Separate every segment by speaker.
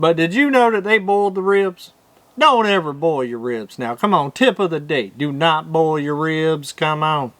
Speaker 1: But did you know that they boiled the ribs? Don't ever boil your ribs. Now, come on, tip of the day. Do not boil your ribs. Come on.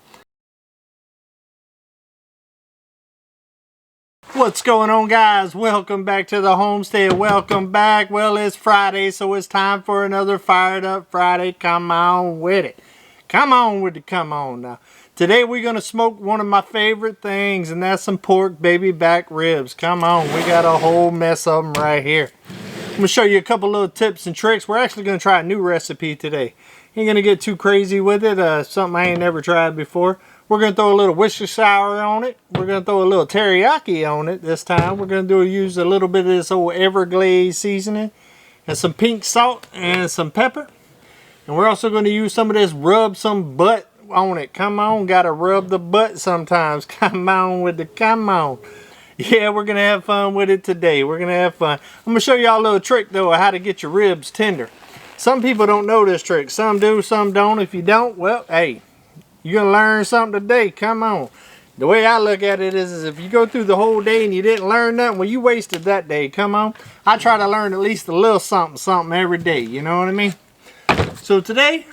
Speaker 1: What's going on, guys? Welcome back to the homestead. Welcome back. Well, it's Friday, so it's time for another Fired Up Friday. Come on with it. Come on with it. Come on now. Today we're going to smoke one of my favorite things, and that's some pork baby back ribs. Come on. We got a whole mess of them right here. I'm going to show you a couple little tips and tricks. We're actually going to try a new recipe today. Ain't going to get too crazy with it. Something I ain't never tried before. We're going to throw a little Worcestershire on it. We're going to throw a little teriyaki on it this time. We're going to use a little bit of this old Everglades seasoning and some pink salt and some pepper. And we're also going to use some of this rub some butt on it. Come on, got to rub the butt sometimes. Come on with the come on. Yeah, we're going to have fun with it today. We're going to have fun. I'm going to show y'all a little trick though of how to get your ribs tender. Some people don't know this trick. Some do, some don't. If you don't, well, hey, you're going to learn something today. Come on. The way I look at it is if you go through the whole day and you didn't learn nothing, well, you wasted that day. Come on. I try to learn at least a little something every day. You know what I mean? So today,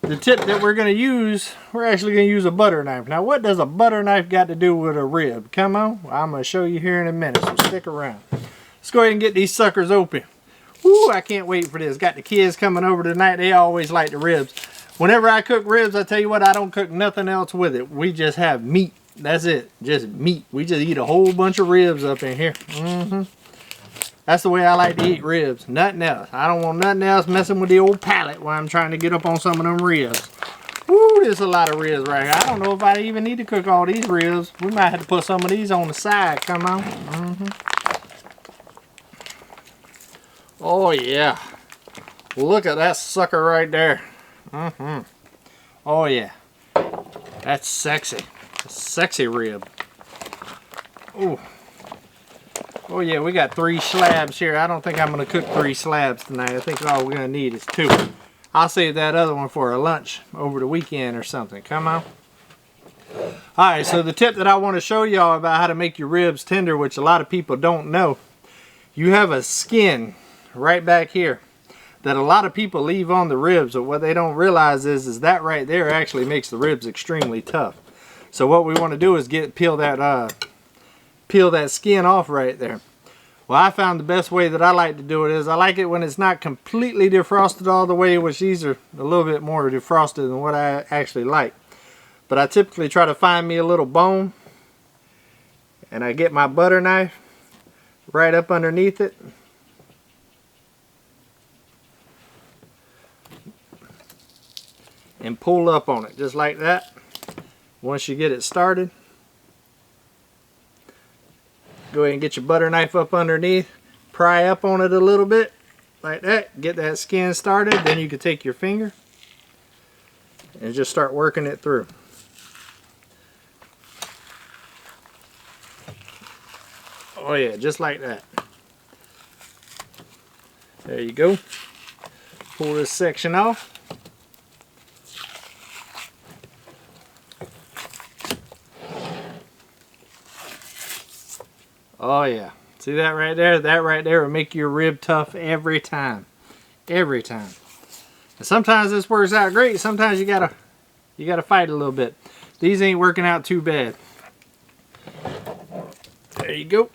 Speaker 1: the tip that we're going to use, we're actually going to use a butter knife. Now, what does a butter knife got to do with a rib? Come on. Well, I'm going to show you here in a minute, so stick around. Let's go ahead and get these suckers open. Woo, I can't wait for this. Got the kids coming over tonight. They always like the ribs. Whenever I cook ribs, I tell you what, I don't cook nothing else with it. We just have meat. That's it. Just meat. We just eat a whole bunch of ribs up in here. That's the way I like to eat ribs. Nothing else. I don't want nothing else messing with the old palate while I'm trying to get up on some of them ribs. Woo, there's a lot of ribs right here. I don't know if I even need to cook all these ribs. We might have to put some of these on the side. Come on. Oh, yeah. Look at that sucker right there. Oh, yeah. That's sexy. A sexy rib. Ooh. Oh yeah, we got 3 slabs here. I don't think I'm going to cook 3 slabs tonight. I think all we're going to need is 2. I'll save that other one for a lunch over the weekend or something. Come on. Alright, so the tip that I want to show y'all about how to make your ribs tender, which a lot of people don't know. You have a skin right back here that a lot of people leave on the ribs, but what they don't realize is that right there actually makes the ribs extremely tough. So what we want to do is peel that skin off right there. Well, I found the best way that I like to do it is I like it when it's not completely defrosted all the way, which these are a little bit more defrosted than what I actually like. But I typically try to find me a little bone, and I get my butter knife right up underneath it. And pull up on it just like that. Once you get it started, go ahead and get your butter knife up underneath, pry up on it a little bit like that, get that skin started. Then you can take your finger and just start working it through. Oh yeah, just like that. There you go. Pull this section off. Oh yeah, see that right there? That right there will make your rib tough every time. Every time. And sometimes this works out great. Sometimes you gotta fight a little bit. These ain't working out too bad. There you go.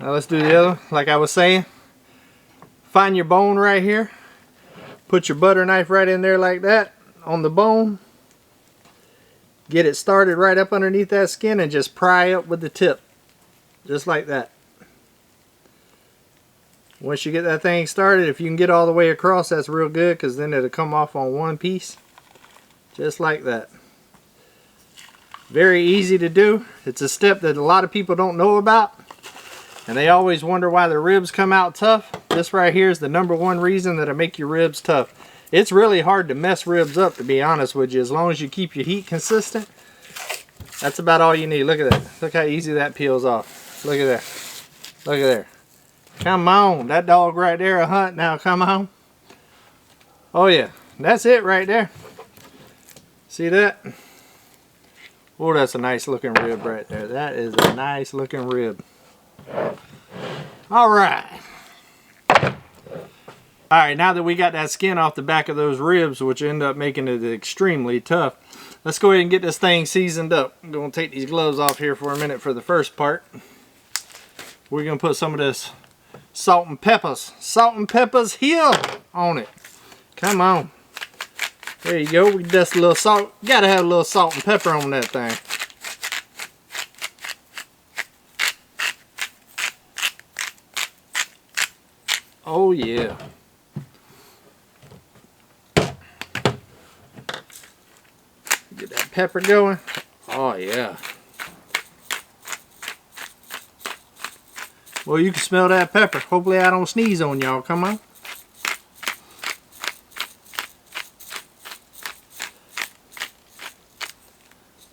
Speaker 1: Now let's do the other. Like I was saying, find your bone right here. Put your butter knife right in there like that on the bone. Get it started right up underneath that skin and just pry up with the tip. Just like that. Once you get that thing started, if you can get all the way across, that's real good, because then it'll come off on one piece. Just like that. Very easy to do. It's a step that a lot of people don't know about. And they always wonder why their ribs come out tough. This right here is the #1 reason that'll make your ribs tough. It's really hard to mess ribs up, to be honest with you, as long as you keep your heat consistent. That's about all you need. Look at that. Look how easy that peels off. Look at that. Look at there. Come on. That dog right there a hunt now. Come on. Oh yeah. That's it right there. See that? Oh, that's a nice looking rib right there. That is a nice looking rib. All right. All right, now that we got that skin off the back of those ribs, which end up making it extremely tough, let's go ahead and get this thing seasoned up. I'm going to take these gloves off here for a minute for the first part. We're going to put some of this salt and peppers here on it. Come on. There you go. We dust a little salt. Got to have a little salt and pepper on that thing. Oh yeah. Get that pepper going. Oh yeah. Well, you can smell that pepper. Hopefully I don't sneeze on y'all. Come on.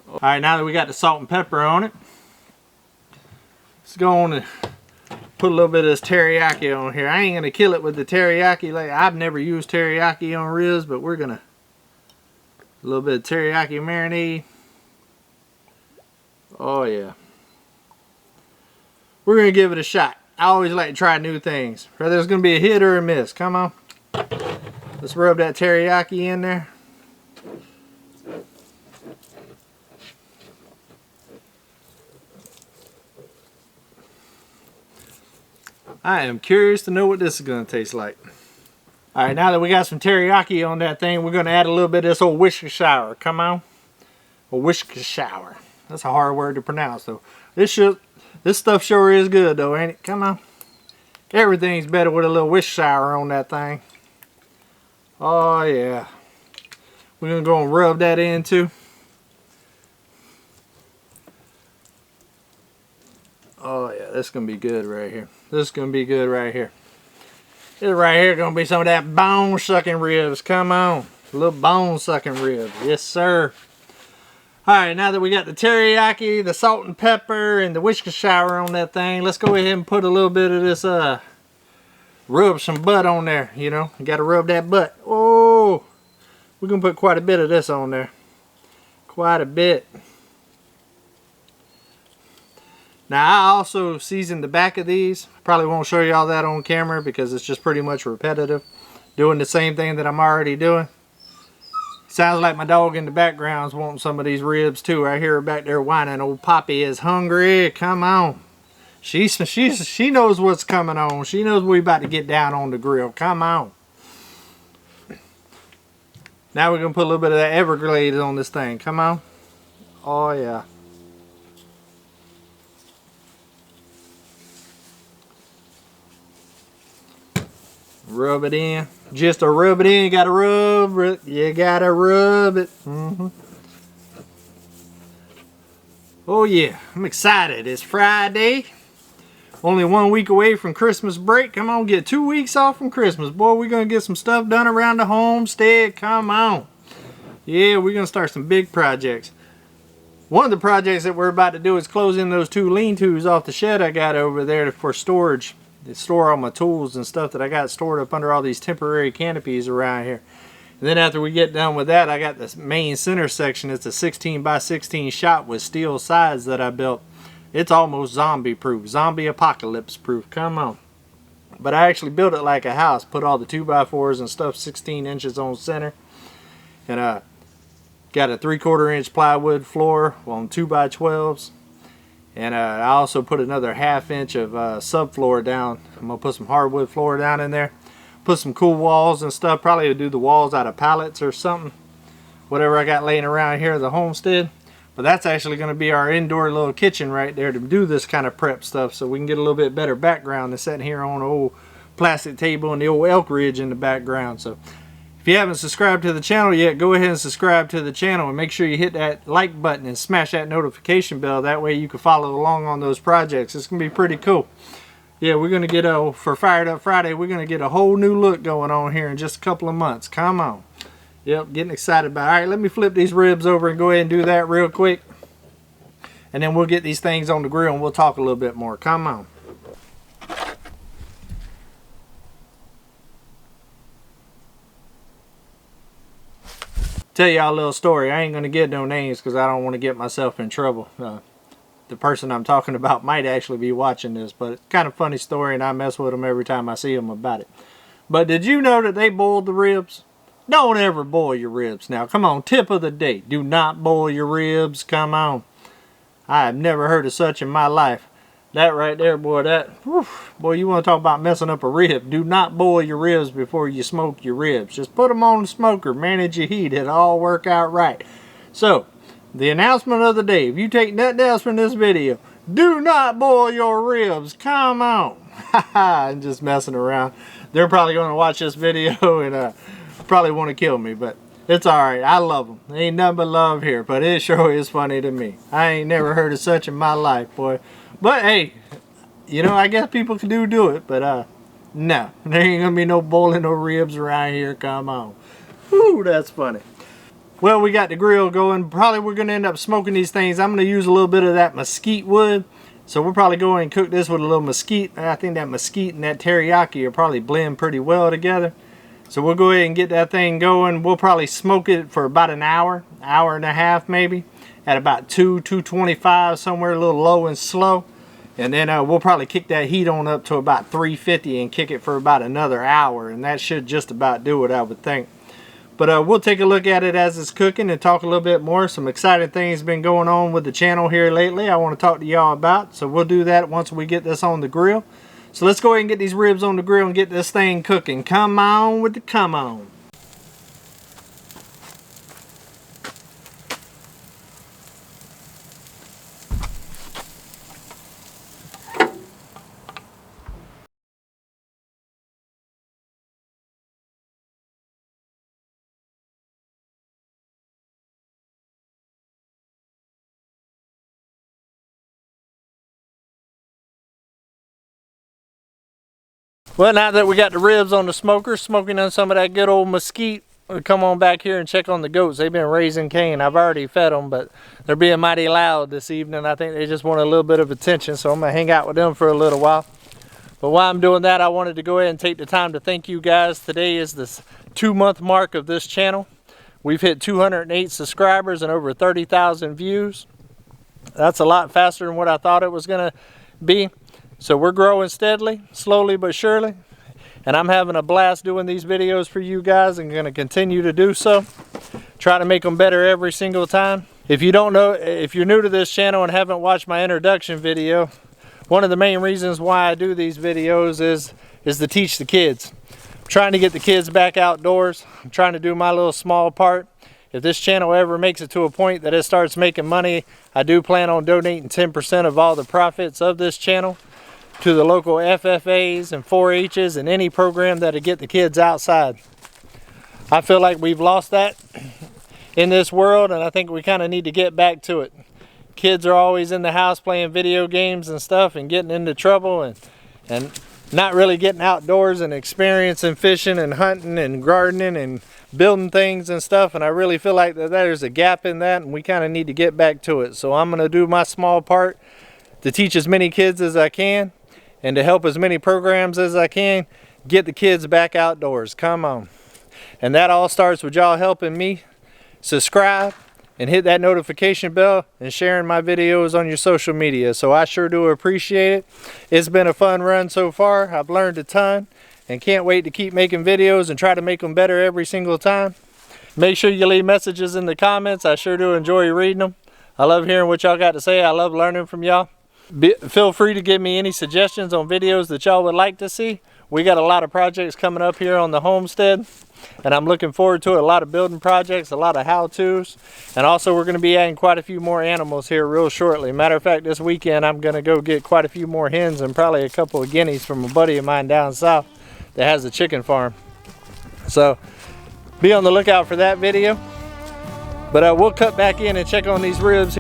Speaker 1: Alright, now that we got the salt and pepper on it, let's go on and put a little bit of this teriyaki on here. I ain't going to kill it with the teriyaki. Like, I've never used teriyaki on ribs, but we're going to a little bit of teriyaki marinade. Oh yeah. We're going to give it a shot. I always like to try new things. Whether it's going to be a hit or a miss. Come on. Let's rub that teriyaki in there. I am curious to know what this is going to taste like. Alright, now that we got some teriyaki on that thing, we're going to add a little bit of this old Worcestershire. Come on. A Worcestershire. That's a hard word to pronounce though. This stuff sure is good though, ain't it? Come on. Everything's better with a little Worcestershire on that thing. Oh yeah. We're going to go and rub that in too. Oh yeah, this is going to be good right here. This is going to be good right here. This right here going to be some of that bone sucking ribs. Come on. A little bone sucking ribs. Yes sir. Alright, now that we got the teriyaki, the salt and pepper, and the Worcestershire on that thing, let's go ahead and put a little bit of this, rub some butt on there, you know. You got to rub that butt. Oh, we're going to put quite a bit of this on there. Quite a bit. Now, I also seasoned the back of these. Probably won't show y'all that on camera because it's just pretty much repetitive. Doing the same thing that I'm already doing. Sounds like my dog in the background's wanting some of these ribs too. I hear her back there whining. Old Poppy is hungry. Come on. She knows what's coming on. She knows we about to get down on the grill. Come on. Now we're going to put a little bit of that Everglades on this thing. Come on. Oh yeah. Rub it in. Just to rub it in, you gotta rub it. You gotta rub it. Oh yeah, I'm excited. It's Friday. Only 1 week away from Christmas break. Come on, get 2 weeks off from Christmas. Boy, we're gonna get some stuff done around the homestead. Come on. Yeah, we're gonna start some big projects. One of the projects that we're about to do is closing those 2 lean-tos off the shed I got over there for storage. To store all my tools and stuff that I got stored up under all these temporary canopies around here. And then after we get done with that, I got this main center section. It's a 16 by 16 shop with steel sides that I built. It's almost zombie proof, zombie apocalypse proof. Come on. But I actually built it like a house. Put all the 2x4s and stuff 16 inches on center. And got a 3/4 inch plywood floor on 2x12s. And I also put another 1/2 inch of subfloor down. I'm going to put some hardwood floor down in there. Put some cool walls and stuff. Probably do the walls out of pallets or something. Whatever I got laying around here at the homestead. But that's actually going to be our indoor little kitchen right there to do this kind of prep stuff. So we can get a little bit better background than sitting here on an old plastic table and the old elk ridge in the background. So if you haven't subscribed to the channel yet, go ahead and subscribe to the channel and make sure you hit that like button and smash that notification bell. That way you can follow along on those projects. It's going to be pretty cool. Yeah, we're going to get for Fired Up Friday, we're going to get a whole new look going on here in just a couple of months. Come on. Yep, getting excited about it. All right, let me flip these ribs over and go ahead and do that real quick. And then we'll get these things on the grill and we'll talk a little bit more. Come on. Tell y'all a little story. I ain't gonna get no names because I don't want to get myself in trouble. the person I'm talking about might actually be watching this, but kind of funny story, and I mess with them every time I see them about it. But did you know that they boiled the ribs? Don't ever boil your ribs. Now, come on, tip of the day. Do not boil your ribs. Come on. I have never heard of such in my life. That right there, boy, boy, you want to talk about messing up a rib. Do not boil your ribs before you smoke your ribs. Just put them on the smoker, manage your heat. It'll all work out right. So, the announcement of the day. If you take nothing else from this video, do not boil your ribs. Come on. I'm just messing around. They're probably going to watch this video and probably want to kill me, but it's alright. I love them. Ain't nothing but love here, but it sure is funny to me. I ain't never heard of such in my life, boy. But hey, you know, I guess people can do it, but no. There ain't going to be no boiling no ribs around here. Come on. Whew, that's funny. Well, we got the grill going. Probably we're going to end up smoking these things. I'm going to use a little bit of that mesquite wood. So we'll probably go and cook this with a little mesquite. I think that mesquite and that teriyaki will probably blend pretty well together. So we'll go ahead and get that thing going. We'll probably smoke it for about an hour and a half maybe, at about 225, somewhere a little low and slow. And then we'll probably kick that heat on up to about 350 and kick it for about another hour. And that should just about do it, I would think. But we'll take a look at it as it's cooking and talk a little bit more. Some exciting things been going on with the channel here lately I want to talk to y'all about. So we'll do that once we get this on the grill. So let's go ahead and get these ribs on the grill and get this thing cooking. Come on with the come on. Well, now that we got the ribs on the smoker, smoking on some of that good old mesquite, we'll come on back here and check on the goats. They've been raising Cain. I've already fed them, but they're being mighty loud this evening. I think they just want a little bit of attention, so I'm going to hang out with them for a little while. But while I'm doing that, I wanted to go ahead and take the time to thank you guys. Today is the 2-month mark of this channel. We've hit 208 subscribers and over 30,000 views. That's a lot faster than what I thought it was going to be. So we're growing steadily, slowly but surely, and I'm having a blast doing these videos for you guys and going to continue to do so. Try to make them better every single time. If you don't know, if you're new to this channel and haven't watched my introduction video, one of the main reasons why I do these videos is to teach the kids. I'm trying to get the kids back outdoors. I'm trying to do my little small part. If this channel ever makes it to a point that it starts making money, I do plan on donating 10% of all the profits of this channel to the local FFAs and 4-H's and any program that'll get the kids outside. I feel like we've lost that in this world, and I think we kind of need to get back to it. Kids are always in the house playing video games and stuff and getting into trouble and not really getting outdoors and experiencing fishing and hunting and gardening and building things and stuff. And I really feel like that there's a gap in that, and we kind of need to get back to it. So I'm going to do my small part to teach as many kids as I can, and to help as many programs as I can get the kids back outdoors. Come on. And that all starts with y'all helping me subscribe and hit that notification bell and sharing my videos on your social media. So I sure do appreciate it. It's been a fun run so far. I've learned a ton and can't wait to keep making videos and try to make them better every single time. Make sure you leave messages in the comments. I sure do enjoy reading them. I love hearing what y'all got to say. I love learning from y'all. Feel free to give me any suggestions on videos that y'all would like to see. We got a lot of projects coming up here on the homestead, and I'm looking forward to it. A lot of building projects, a lot of how-tos, and also we're going to be adding quite a few more animals here real shortly. Matter of fact, this weekend I'm going to go get quite a few more hens and probably a couple of guineas from a buddy of mine down south that has a chicken farm. So be on the lookout for that video. But we'll cut back in and check on these ribs.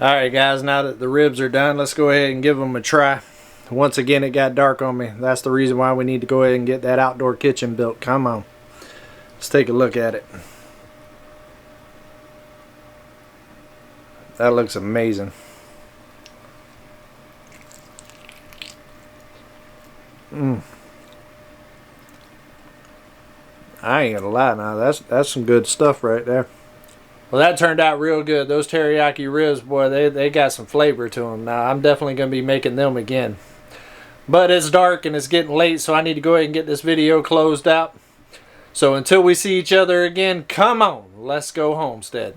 Speaker 1: Alright guys, now that the ribs are done, let's go ahead and give them a try. Once again, it got dark on me. That's the reason why we need to go ahead and get that outdoor kitchen built. Come on. Let's take a look at it. That looks amazing. I ain't gonna lie now, that's some good stuff right there. Well, that turned out real good. Those teriyaki ribs, boy, they got some flavor to them. Now, I'm definitely going to be making them again. But it's dark and it's getting late, so I need to go ahead and get this video closed out. So until we see each other again, come on, let's go homestead.